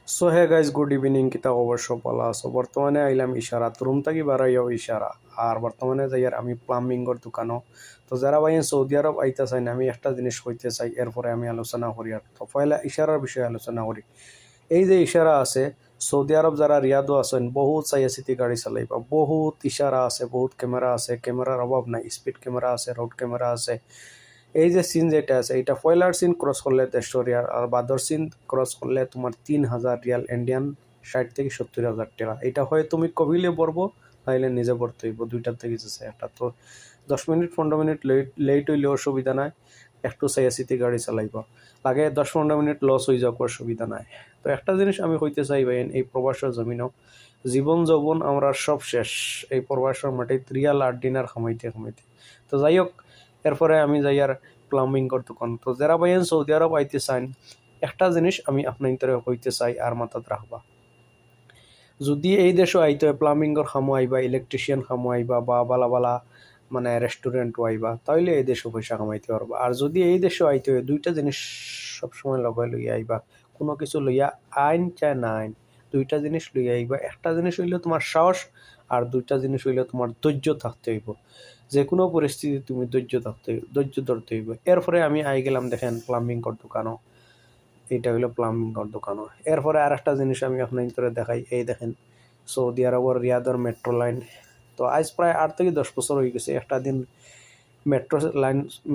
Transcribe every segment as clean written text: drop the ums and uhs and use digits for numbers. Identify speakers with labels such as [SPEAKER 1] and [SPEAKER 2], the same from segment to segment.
[SPEAKER 1] So hey guys good evening কিতা অবশ্য ভালো আছো বর্তমানে আইলাম ইশারা রুম থাকি বারাইয়াও ইশারা আর বর্তমানে যাইয়ার আমি প্লাম্বিংয়ের দোকানও তো যারা ভাই সৌদি আরব আইতে চাই না আমি একটা জিনিস কইতে চাই এরপরে আমি আলোচনা করি আর তো পয়লা ইশারার বিষয়ে আলোচনা করি এই যে ইশারা আছে সৌদি আরব যারা রিয়াদও আছেন বহুত চাইয়াচিতি গাড়ি চালাইবা বহুত ইশারা আছে বহুত ক্যামেরা আছে ক্যামেরার অভাব নাই স্পিড ক্যামেরা আছে রোড ক্যামেরা আছে এই যে সিন যেটা আছে এটা পয়লার সিন ক্রস করলে 150 রিয়াল আর বাদর সিন ক্রস করলে তোমার 3000 রিয়াল ইন্ডিয়ান 60 থেকে 70 হাজার টাকা এটা হয় তুমি কবিলে পড়বো নাইলে নিজে পড়তে হইব দুইটার থেকে যাচ্ছে একটা তো 10 মিনিট 15 মিনিট লেট হইলে অসুবিধা নাই একটু চাইয়াচিতি গাড়ি চালাইবা লাগে 10-15 মিনিট লস হয়ে যাওয়ার অসুবিধা নাই তো একটা জিনিস আমি হইতে চাই ভাইন এই প্রবাসের জমিনও জীবন যৌবন আমরা সব শেষ এই প্রবাসের মাটি রিয়াল আর ডিনার খামাইতে খামাইতে তো যাই হোক এরপরে আমি যাই আর প্লাম্বিং করতে কোন তো যারা ভাইয়েন সৌদি আরব আইতে চান একটা জিনিস আমি আপনার হইতে চাই আর মাথাত রাখবা যদি এই দেশও আইতে হয় প্লাম্বিংয়ের খামো আইবা ইলেকট্রিশিয়ান খামো আইবা বা বালা বালা মানে রেস্টুরেন্টও আইবা তাইলে এই দেশও পয়সা কামাইতে পারবা আর যদি এই দেশও আইতে হয় দুইটা জিনিস সবসময় লগাই লইয়া আইবা কোনো কিছু লইয়া আইন চায় না আইন দুইটা জিনিস লইয়া আইবা একটা জিনিস হইলে তোমার সাহস আর দুইটা জিনিস হইলে তোমার ধৈর্য থাকতে হইব যে কোনো পরিস্থিতি তুমি ধৈর্য ধরতে হইব এরপরে আমি আই গেলাম দেখেন প্লাম্বিং কর দোকানও এটা হইলো প্লাম্বিং কর দোকানও এরপরে আর একটা জিনিস আমি আপনার দেখাই এই দেখেন সৌদি আরবের রিয়াদর মেট্রো লাইন তো আজ প্রায় 8 থেকে 10 বছর হয়ে গেছে একটা দিন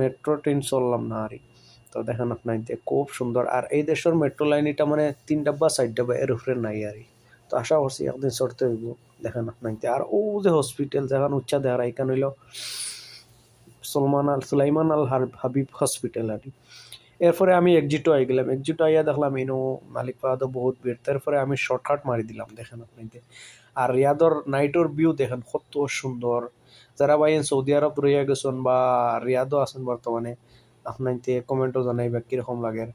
[SPEAKER 1] মেট্রো ট্রেন চললাম না আরই তো দেখেন আপনার খুব সুন্দর আর এই দেশের মেট্রো লাইন এটা মানে 3 ডাব্বা 4 ডাব্বা এর উপরে নাই আরই তো আশা করছি একদিন চড়তে হইব দেখেন আপনার আর ও যে হসপিটাল যেখানে উচ্চা দেখার এইখান হইল সুলাইমান আল হাবিব হসপিটাল আর কি। এরপরে আমি এক্সিটও আই গেলাম এক্সিটও আইয়া দেখলাম ইনো মালিক পাহাদও বহুত ভিড় তারপরে আমি শর্টকাট মারি দিলাম দেখেন আপনাদের আর রিয়াদর নাইটর ভিউ দেখেন কত সুন্দর যারা ভাই সৌদি আরব রইয়া গেছেন বা রিয়াদও আছেন বর্তমানে আপনাইতে কমেন্টও জানাইবা কিরকম লাগে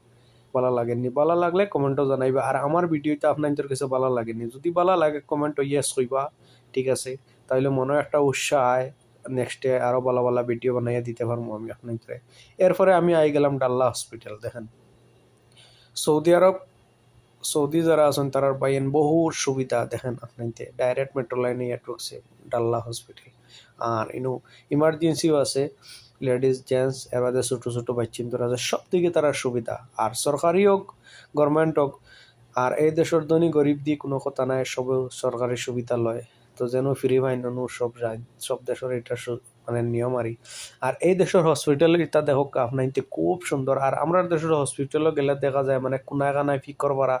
[SPEAKER 1] ভালো লাগেনি ভালো লাগলে কমেন্টও জানাইবা আর আমার ভিডিওটা আপনাদের কাছে ভালো লাগেনি যদি ভালো লাগে কমেন্টও ইয়েস কইবা ঠিক আছে তাইলে মনে একটা উৎসাহ আয় নেক্সটে আরো ভালো ভালো ভিডিও বানাইয়া দিতে পারবো আমি আপনাদের এরপরে আমি আই গেলাম ডাল্লা হসপিটাল দেখেন সৌদি আরব সৌদি যারা আছেন তারার পাইয়েন বহু সুবিধা দেখেন আপনাইতে ডাইরেক্ট মেট্রো লাইনে ঢুকছে ডাল্লা হসপিটাল আর ইনো ইমার্জেন্সিও আছে লেডিস জেন্টস এর বাদে ছোটো ছোটো বাচ্চিন্তর আছে সব দিকে তারা সুবিধা আর সরকারি হোক গভর্নমেন্ট হোক আর এই দেশের ধনী গরিব দিয়ে কোনো কথা নাই সব সরকারি সুবিধা লয় তো যেন ফ্রি ফাইন সব যায় সব দেশের এটা মানে নিয়ম আর এই দেশের হসপিটাল এটা দেখো আপনার খুব সুন্দর আর আমরা দেশের হসপিটালও গেলে দেখা যায় মানে কোনায় কানায় ফিকর পারা